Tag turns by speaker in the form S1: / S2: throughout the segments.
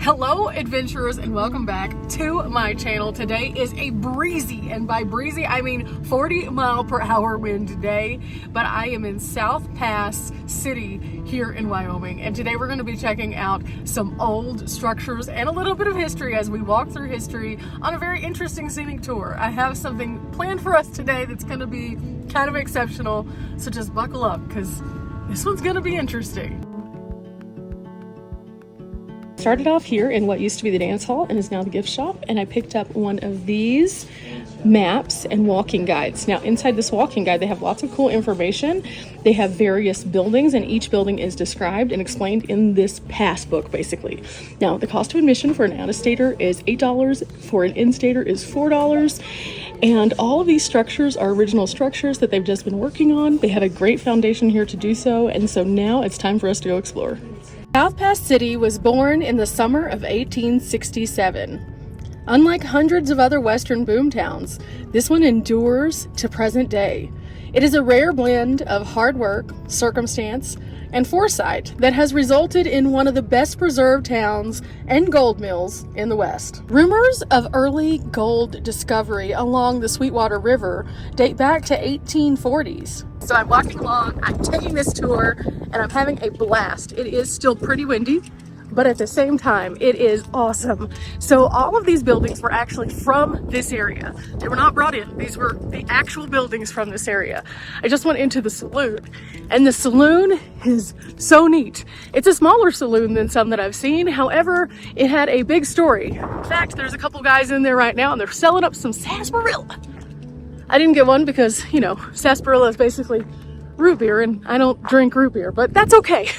S1: Hello adventurers and welcome back to my channel. Today is a breezy, and by breezy I mean 40-mile-per-hour wind day, but I am in South Pass City here in Wyoming, and today we're going to be checking out some old structures and a little bit of history as we walk through history on a very interesting scenic tour. I have something planned for us today that's going to be kind of exceptional, so just buckle up because this one's going to be interesting. Started off here in what used to be the dance hall and is now the gift shop, and I picked up one of these maps and walking guides. Now inside this walking guide they have lots of cool information. They have various buildings and each building is described and explained in this pass book basically. Now the cost of admission for an out-of-stater is $8, for an in-stater is $4, and all of these structures are original structures that they've just been working on. They have a great foundation here to do so, and so now it's time for us to go explore. South Pass City was born in the summer of 1867. Unlike hundreds of other western boom towns, this one endures to present day. It is a rare blend of hard work, circumstance, and foresight that has resulted in one of the best preserved towns and gold mills in the West. Rumors of early gold discovery along the Sweetwater River date back to 1840s. So I'm walking along, I'm taking this tour, and I'm having a blast. It is still pretty windy, but at the same time, it is awesome. So all of these buildings were actually from this area. They were not brought in. These were the actual buildings from this area. I just went into the saloon, and the saloon is so neat. It's a smaller saloon than some that I've seen. However, it had a big story. In fact, there's a couple guys in there right now, and they're selling up some sarsaparilla. I didn't get one because, you know, sarsaparilla is basically root beer, and I don't drink root beer, but that's okay.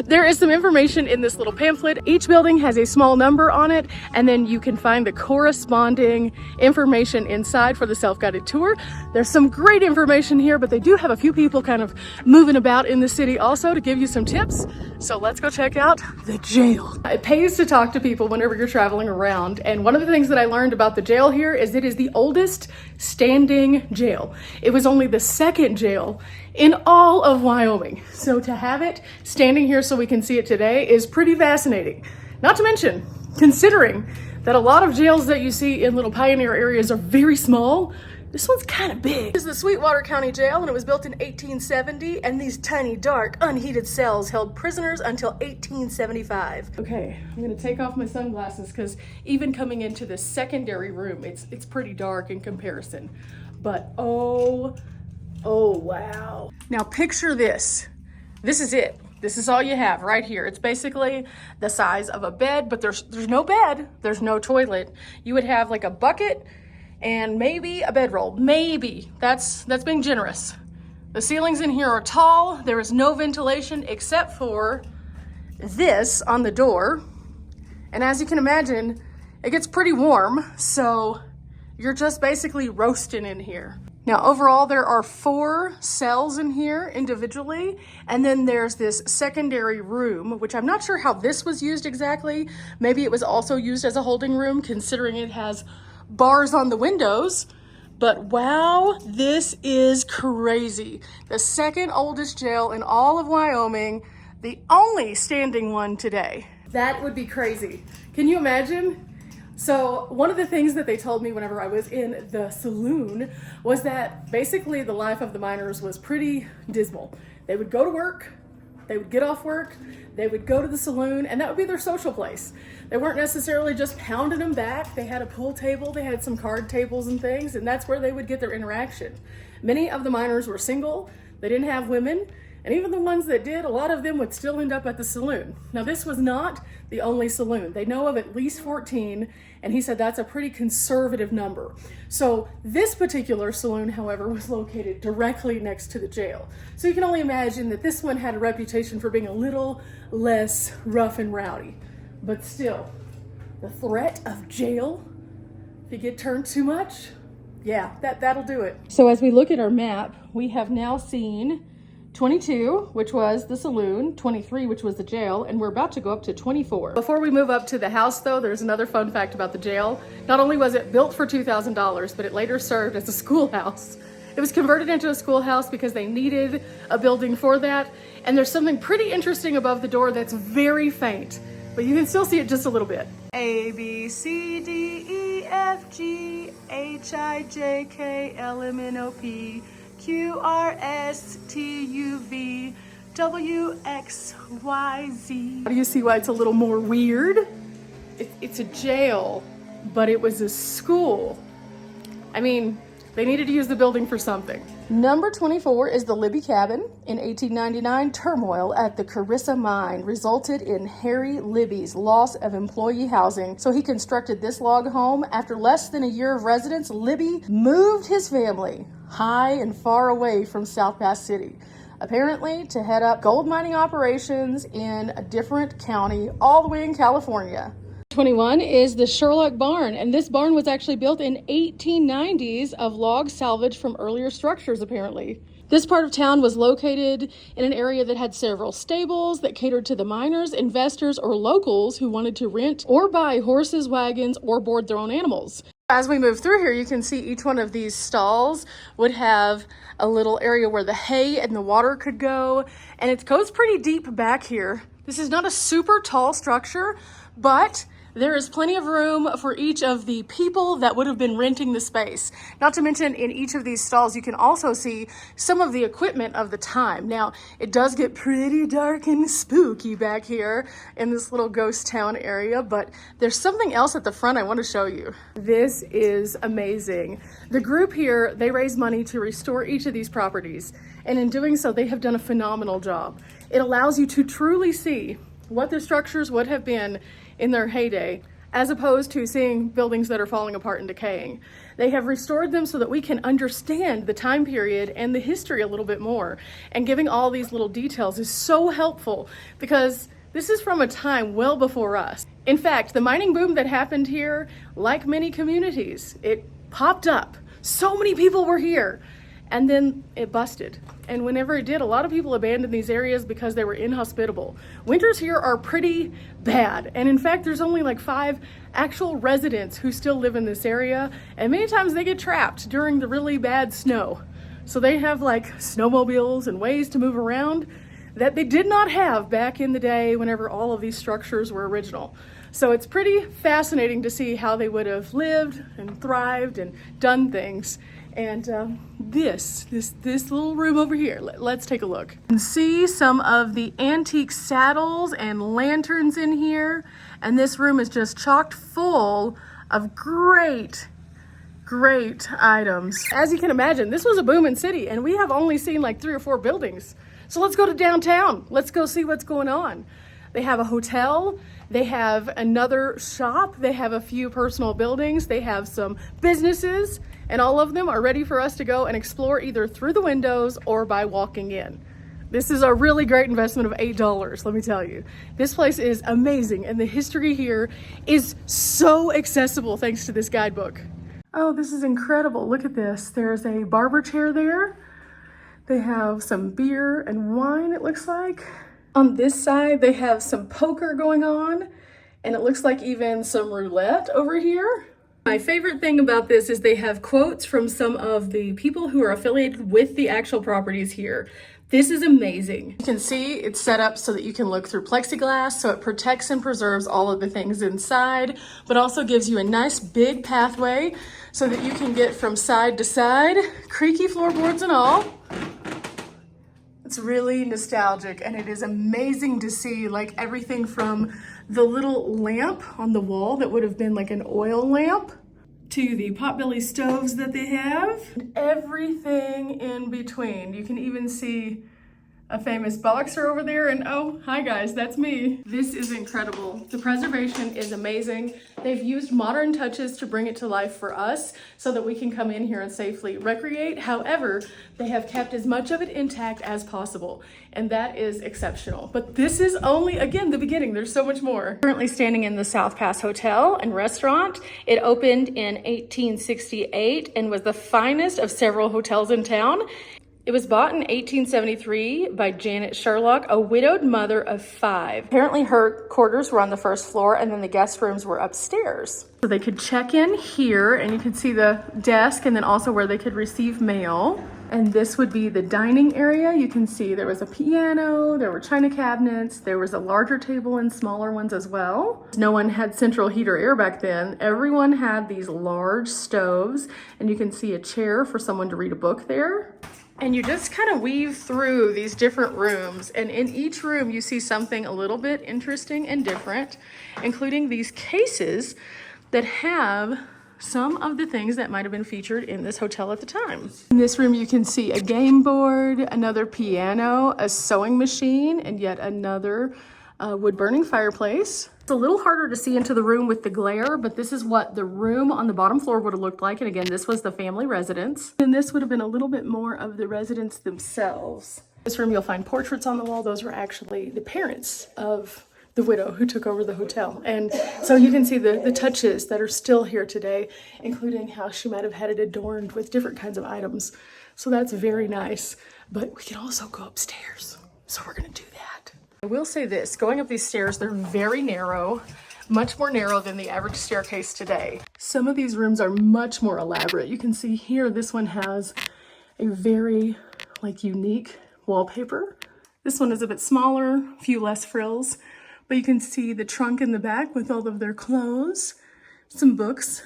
S1: There is some information in this little pamphlet. Each building has a small number on it, and then you can find the corresponding information inside for the self-guided tour. There's some great information here, but they do have a few people kind of moving about in the city also to give you some tips. So let's go check out the jail. It pays to talk to people whenever you're traveling around, and one of the things that I learned about the jail here is it is the oldest standing jail. It was only the second jail in all of Wyoming. So to have it standing here so we can see it today is pretty fascinating. Not to mention, considering that a lot of jails that you see in little pioneer areas are very small, this one's kind of big. This is the Sweetwater County Jail, and it was built in 1870, and these tiny, dark, unheated cells held prisoners until 1875. Okay, I'm gonna take off my sunglasses because even coming into the secondary room, it's pretty dark in comparison. But oh wow. Now picture this. This is it. This is all you have right here. It's basically the size of a bed, but there's no bed, there's no toilet. You would have like a bucket and maybe a bedroll, maybe. That's being generous. The ceilings in here are tall. There is no ventilation except for this on the door. And as you can imagine, it gets pretty warm, so you're just basically roasting in here. Now overall there are 4 cells in here individually, and then there's this secondary room, which I'm not sure how this was used exactly. Maybe it was also used as a holding room considering it has bars on the windows. But wow, this is crazy. The second oldest jail in all of Wyoming, the only standing one today. That would be crazy. Can you imagine? So one of the things that they told me whenever I was in the saloon was that basically the life of the miners was pretty dismal. They would go to work, they would get off work, they would go to the saloon, and that would be their social place. They weren't necessarily just pounding them back. They had a pool table, they had some card tables and things, and that's where they would get their interaction. Many of the miners were single, they didn't have women, and even the ones that did, a lot of them would still end up at the saloon. Now this was not the only saloon. They know of at least 14, and he said that's a pretty conservative number. So this particular saloon, however, was located directly next to the jail. So you can only imagine that this one had a reputation for being a little less rough and rowdy. But still, the threat of jail, if you get turned too much, yeah, that'll do it. So as we look at our map, we have now seen 22, which was the saloon, 23, which was the jail, and we're about to go up to 24. Before we move up to the house though, there's another fun fact about the jail. Not only was it built for $2,000, but it later served as a schoolhouse. It was converted into a schoolhouse because they needed a building for that. And there's something pretty interesting above the door that's very faint. but you can still see it just a little bit. A, B, C, D, E, F, G, H, I, J, K, L, M, N, O, P, Q, R, S, T, U, V, W, X, Y, Z. Do you see why it's a little more weird? It's a jail, but it was a school. I mean, they needed to use the building for something. Number 24 is the Libby Cabin. In 1899, turmoil at the Carissa mine resulted in Harry Libby's loss of employee housing, so he constructed this log home. After less than a year of residence, Libby moved his family high and far away from South Pass City, apparently to head up gold mining operations in a different county all the way in California. 21 is the Sherlock Barn, and this barn was actually built in 1890s of logs salvaged from earlier structures, apparently. This part of town was located in an area that had several stables that catered to the miners, investors, or locals who wanted to rent or buy horses, wagons, or board their own animals. As we move through here, you can see each one of these stalls would have a little area where the hay and the water could go, and it goes pretty deep back here. This is not a super tall structure, but there is plenty of room for each of the people that would have been renting the space. Not to mention, in each of these stalls, you can also see some of the equipment of the time. Now, it does get pretty dark and spooky back here in this little ghost town area, but there's something else at the front I want to show you. This is amazing. The group here, they raise money to restore each of these properties, and in doing so, they have done a phenomenal job. It allows you to truly see what the structures would have been in their heyday, as opposed to seeing buildings that are falling apart and decaying. They have restored them so that we can understand the time period and the history a little bit more. And giving all these little details is so helpful because this is from a time well before us. In fact, the mining boom that happened here, like many communities, it popped up. So many people were here. And then it busted. And whenever it did, a lot of people abandoned these areas because they were inhospitable. Winters here are pretty bad. And in fact, there's only like 5 actual residents who still live in this area. And many times they get trapped during the really bad snow. So they have like snowmobiles and ways to move around that they did not have back in the day whenever all of these structures were original. So it's pretty fascinating to see how they would have lived and thrived and done things. And this little room over here, let's take a look. You can see some of the antique saddles and lanterns in here. And this room is just chocked full of great items. As you can imagine, this was a booming city and we have only seen like 3 or 4 buildings. So let's go to downtown. Let's go see what's going on. They have a hotel, they have another shop, they have a few personal buildings, they have some businesses, and all of them are ready for us to go and explore either through the windows or by walking in. This is a really great investment of $8, let me tell you. This place is amazing, and the history here is so accessible thanks to this guidebook. Oh, this is incredible. Look at this. There's a barber chair there. They have some beer and wine, it looks like. On this side, they have some poker going on, and it looks like even some roulette over here. My favorite thing about this is they have quotes from some of the people who are affiliated with the actual properties here. This is amazing. You can see it's set up so that you can look through plexiglass, so it protects and preserves all of the things inside, but also gives you a nice big pathway so that you can get from side to side, creaky floorboards and all. It's really nostalgic, and it is amazing to see like everything from the little lamp on the wall that would have been like an oil lamp to the potbelly stoves that they have, and everything in between. You can even see a famous boxer over there, and oh, hi guys, that's me. This is incredible. The preservation is amazing. They've used modern touches to bring it to life for us so that we can come in here and safely recreate. However, they have kept as much of it intact as possible, and that is exceptional. But this is only, again, the beginning. There's so much more. Currently standing in the South Pass Hotel and Restaurant. It opened in 1868 and was the finest of several hotels in town. It was bought in 1873 by Janet Sherlock, a widowed mother of 5. Apparently her quarters were on the first floor and then the guest rooms were upstairs. So they could check in here and you could see the desk and then also where they could receive mail. And this would be the dining area. You can see there was a piano, there were china cabinets, there was a larger table and smaller ones as well. No one had central heat or air back then. Everyone had these large stoves and you can see a chair for someone to read a book there. And you just kind of weave through these different rooms, and in each room you see something a little bit interesting and different, including these cases that have some of the things that might have been featured in this hotel at the time. In this room you can see a game board, another piano, a sewing machine, and yet another wood-burning fireplace. It's a little harder to see into the room with the glare, but this is what the room on the bottom floor would have looked like. And again, this was the family residence. And this would have been a little bit more of the residents themselves. This room, you'll find portraits on the wall. Those were actually the parents of the widow who took over the hotel. And so you can see the touches that are still here today, including how she might have had it adorned with different kinds of items. So that's very nice. But we can also go upstairs. So we're gonna do that. I will say this, going up these stairs, they're very narrow, much more narrow than the average staircase today. Some of these rooms are much more elaborate. You can see here, this one has a very unique wallpaper. This one is a bit smaller, a few less frills, but you can see the trunk in the back with all of their clothes, some books,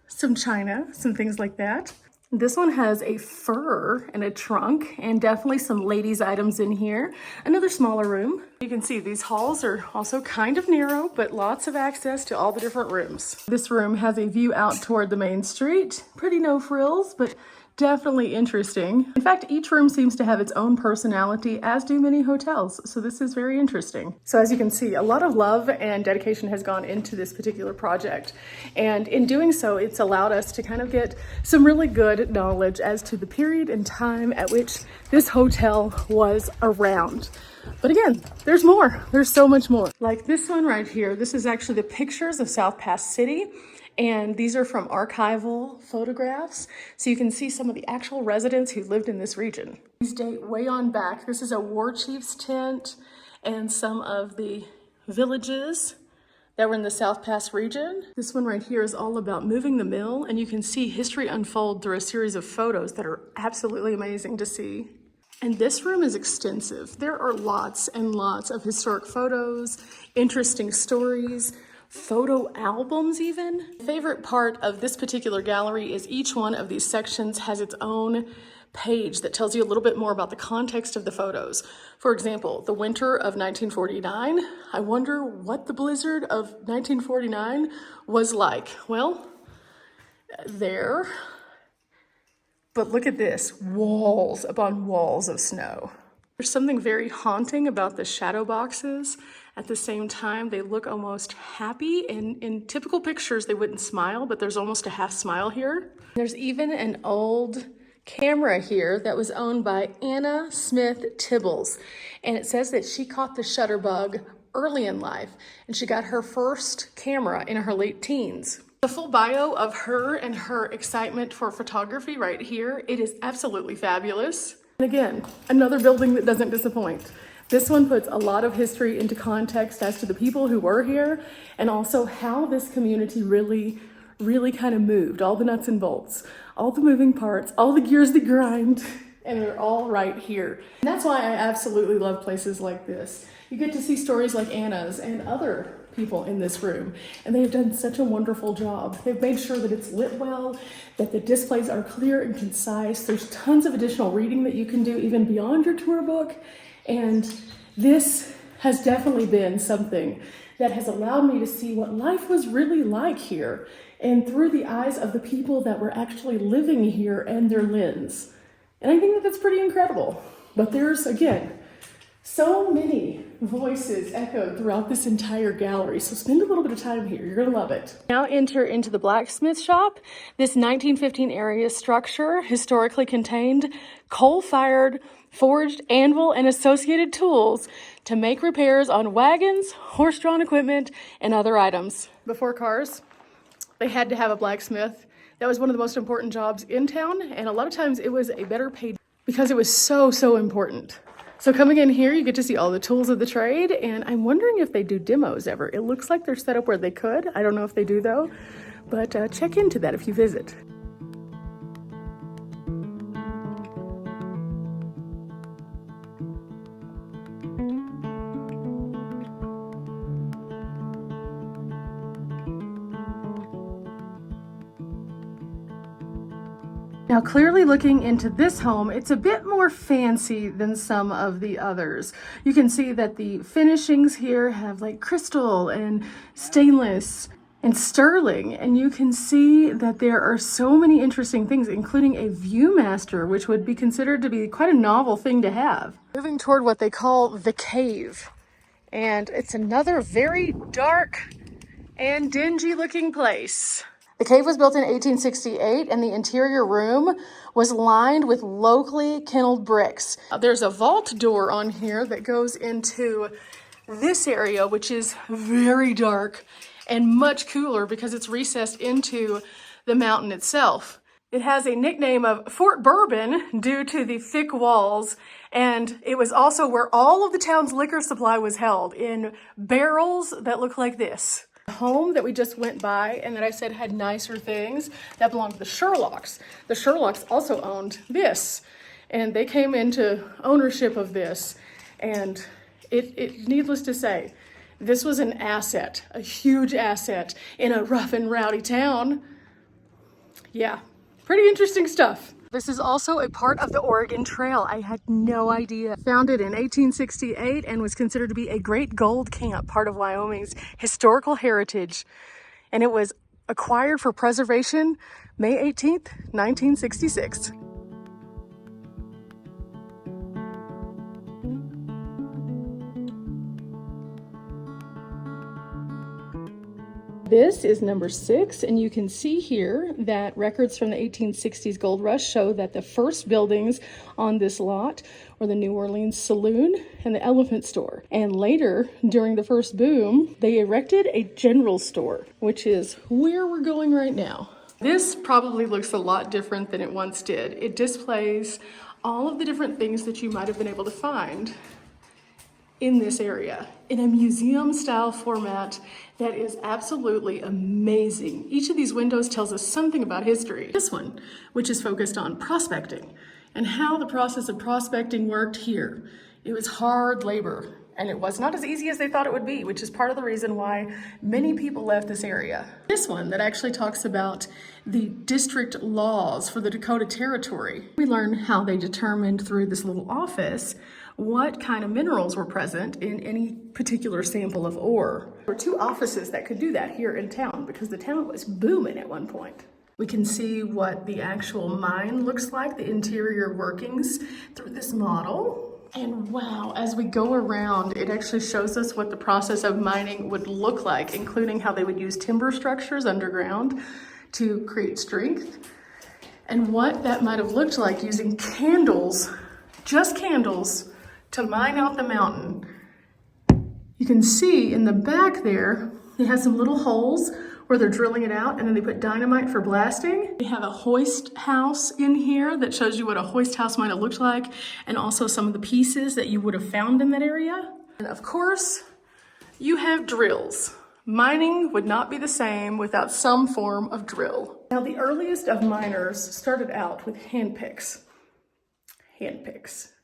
S1: some china, some things like that. This one has a fur and a trunk and definitely some ladies' items in here. Another smaller room. You can see these halls are also kind of narrow, but lots of access to all the different rooms. This room has a view out toward the main street. Pretty no frills, but definitely interesting. In fact, each room seems to have its own personality, as do many hotels. So this is very interesting. So as you can see, a lot of love and dedication has gone into this particular project. And in doing so, it's allowed us to kind of get some really good knowledge as to the period and time at which this hotel was around. But again, there's more. There's so much more. Like this one right here, this is actually the pictures of South Pass City. And these are from archival photographs. So you can see some of the actual residents who lived in this region. These date way on back. This is a war chief's tent and some of the villages that were in the South Pass region. This one right here is all about moving the mill, and you can see history unfold through a series of photos that are absolutely amazing to see. And this room is extensive. There are lots and lots of historic photos, interesting stories, photo albums even. Favorite part of this particular gallery is each one of these sections has its own page that tells you a little bit more about the context of the photos. For example, the winter of 1949. I wonder what the blizzard of 1949 was like. Well, there. But look at this, walls upon walls of snow. There's something very haunting about the shadow boxes. At the same time, they look almost happy. In typical pictures, they wouldn't smile, but there's almost a half smile here. There's even an old camera here that was owned by Anna Smith Tibbles. And it says that she caught the shutterbug early in life, and she got her first camera in her late teens. The full bio of her and her excitement for photography right here. It is absolutely fabulous. And again, another building that doesn't disappoint. This one puts a lot of history into context as to the people who were here and also how this community really kind of moved, all the nuts and bolts, all the moving parts, all the gears that grind, and they're all right here. And that's why I absolutely love places like this. You get to see stories like Anna's and other people in this room, and they have done such a wonderful job. They've made sure that it's lit well, that the displays are clear and concise. There's tons of additional reading that you can do even beyond your tour book, and this has definitely been something that has allowed me to see what life was really like here, and through the eyes of the people that were actually living here and their lens. And I think that that's pretty incredible. But there's, again, so many voices echoed throughout this entire gallery. So spend a little bit of time here. You're gonna love it. Now enter into the Blacksmith Shop. This 1915 area structure historically contained coal-fired forged anvil and associated tools to make repairs on wagons, horse-drawn equipment, and other items. Before cars, they had to have a blacksmith. That was one of the most important jobs in town, and a lot of times it was a better paid because it was so, so important. So coming in here, you get to see all the tools of the trade, and I'm wondering if they do demos ever. It looks like they're set up where they could. I don't know if they do though, but check into that if you visit. Now, clearly looking into this home, it's a bit more fancy than some of the others. You can see that the finishings here have like crystal and stainless and sterling, and you can see that there are so many interesting things, including a Viewmaster, which would be considered to be quite a novel thing to have. Moving toward what they call the cave, and it's another very dark and dingy looking place. The cave was built in 1868, and the interior room was lined with locally kenneled bricks. There's a vault door on here that goes into this area, which is very dark and much cooler because it's recessed into the mountain itself. It has a nickname of Fort Bourbon due to the thick walls, and it was also where all of the town's liquor supply was held in barrels that look like this. Home that we just went by and that I said had nicer things, that belonged to the Sherlocks. The Sherlocks also owned this, and they came into ownership of this, and it needless to say, this was an asset, a huge asset in a rough and rowdy town. Yeah, pretty interesting stuff. This is also a part of the Oregon Trail. I had no idea. Founded in 1868 and was considered to be a great gold camp, part of Wyoming's historical heritage. And it was acquired for preservation May 18th, 1966. This is number 6, and you can see here that records from the 1860s gold rush show that the first buildings on this lot were the New Orleans Saloon and the Elephant Store. And later, during the first boom, they erected a general store, which is where we're going right now. This probably looks a lot different than it once did. It displays all of the different things that you might have been able to find in this area in a museum style format that is absolutely amazing. Each of these windows tells us something about history. This one, which is focused on prospecting and how the process of prospecting worked here. It was hard labor, and it was not as easy as they thought it would be, which is part of the reason why many people left this area. This one that actually talks about the district laws for the Dakota Territory. We learn how they determined through this little office what kind of minerals were present in any particular sample of ore. There were 2 offices that could do that here in town because the town was booming at one point. We can see what the actual mine looks like, the interior workings through this model. And wow, as we go around, it actually shows us what the process of mining would look like, including how they would use timber structures underground to create strength, and what that might have looked like using candles, just candles, to mine out the mountain. You can see in the back there, it has some little holes where they're drilling it out, and then they put dynamite for blasting. We have a hoist house in here that shows you what a hoist house might have looked like, and also some of the pieces that you would have found in that area. And of course, you have drills. Mining would not be the same without some form of drill. Now, the earliest of miners started out with hand picks,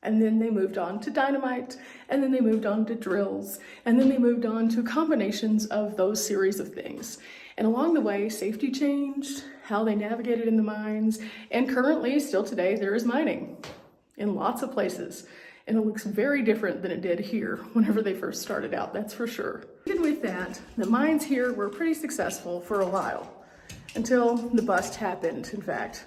S1: and then they moved on to dynamite, and then they moved on to drills, and then they moved on to combinations of those series of things. And along the way, safety changed, how they navigated in the mines, and currently, still today, there is mining in lots of places. And it looks very different than it did here whenever they first started out, that's for sure. Even with that, the mines here were pretty successful for a while, until the bust happened, in fact.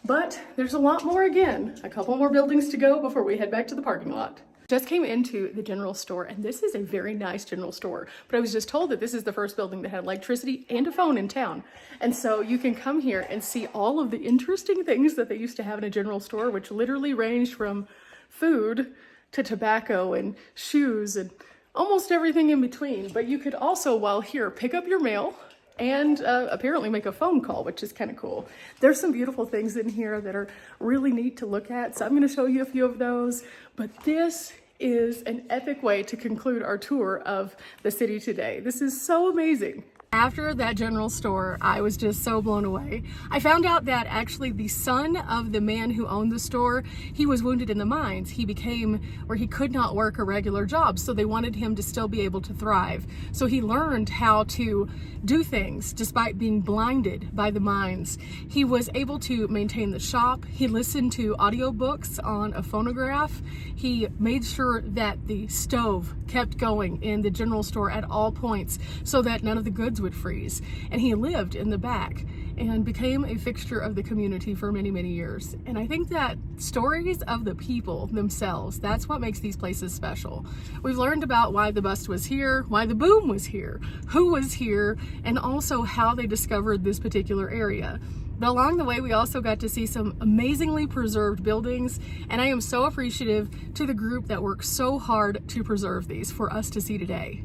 S1: But there's a lot more again, a couple more buildings to go before we head back to the parking lot. Just came into the general store, and this is a very nice general store, but I was just told that this is the first building that had electricity and a phone in town. And so you can come here and see all of the interesting things that they used to have in a general store, which literally ranged from food to tobacco and shoes and almost everything in between. But you could also, while here, pick up your mail and apparently make a phone call, which is kind of cool. There's some beautiful things in here that are really neat to look at, so I'm going to show you a few of those. But this is an epic way to conclude our tour of the city today. This is so amazing. After that general store, I was just so blown away. I found out that actually the son of the man who owned the store, he was wounded in the mines. He became where he could not work a regular job, so they wanted him to still be able to thrive. So he learned how to do things despite being blinded by the mines. He was able to maintain the shop. He listened to audiobooks on a phonograph. He made sure that the stove kept going in the general store at all points so that none of the goods would freeze. And he lived in the back and became a fixture of the community for many, many years. And I think that stories of the people themselves, that's what makes these places special. We've learned about why the bust was here, why the boom was here, who was here, and also how they discovered this particular area. But along the way, we also got to see some amazingly preserved buildings, and I am so appreciative to the group that worked so hard to preserve these for us to see today.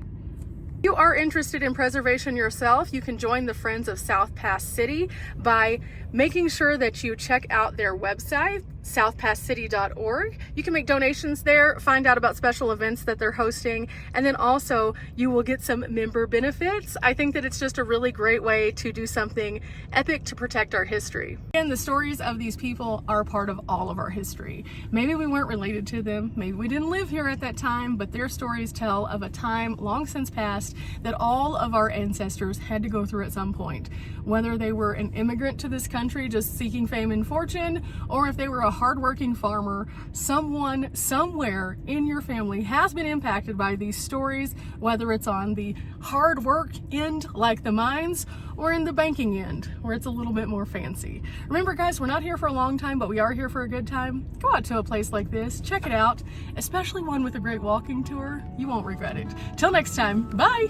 S1: If you are interested in preservation yourself, you can join the Friends of South Pass City by making sure that you check out their website, southpasscity.org. You can make donations there, find out about special events that they're hosting, and then also you will get some member benefits. I think that it's just a really great way to do something epic to protect our history. And the stories of these people are a part of all of our history. Maybe we weren't related to them, maybe we didn't live here at that time, but their stories tell of a time long since past that all of our ancestors had to go through at some point. Whether they were an immigrant to this country just seeking fame and fortune, or if they were a hardworking farmer, someone somewhere in your family has been impacted by these stories, whether it's on the hard work end like the mines, or in the banking end where it's a little bit more fancy. Remember guys, we're not here for a long time, but we are here for a good time. Go out to a place like this, check it out, especially one with a great walking tour. You won't regret it. Till next time, bye!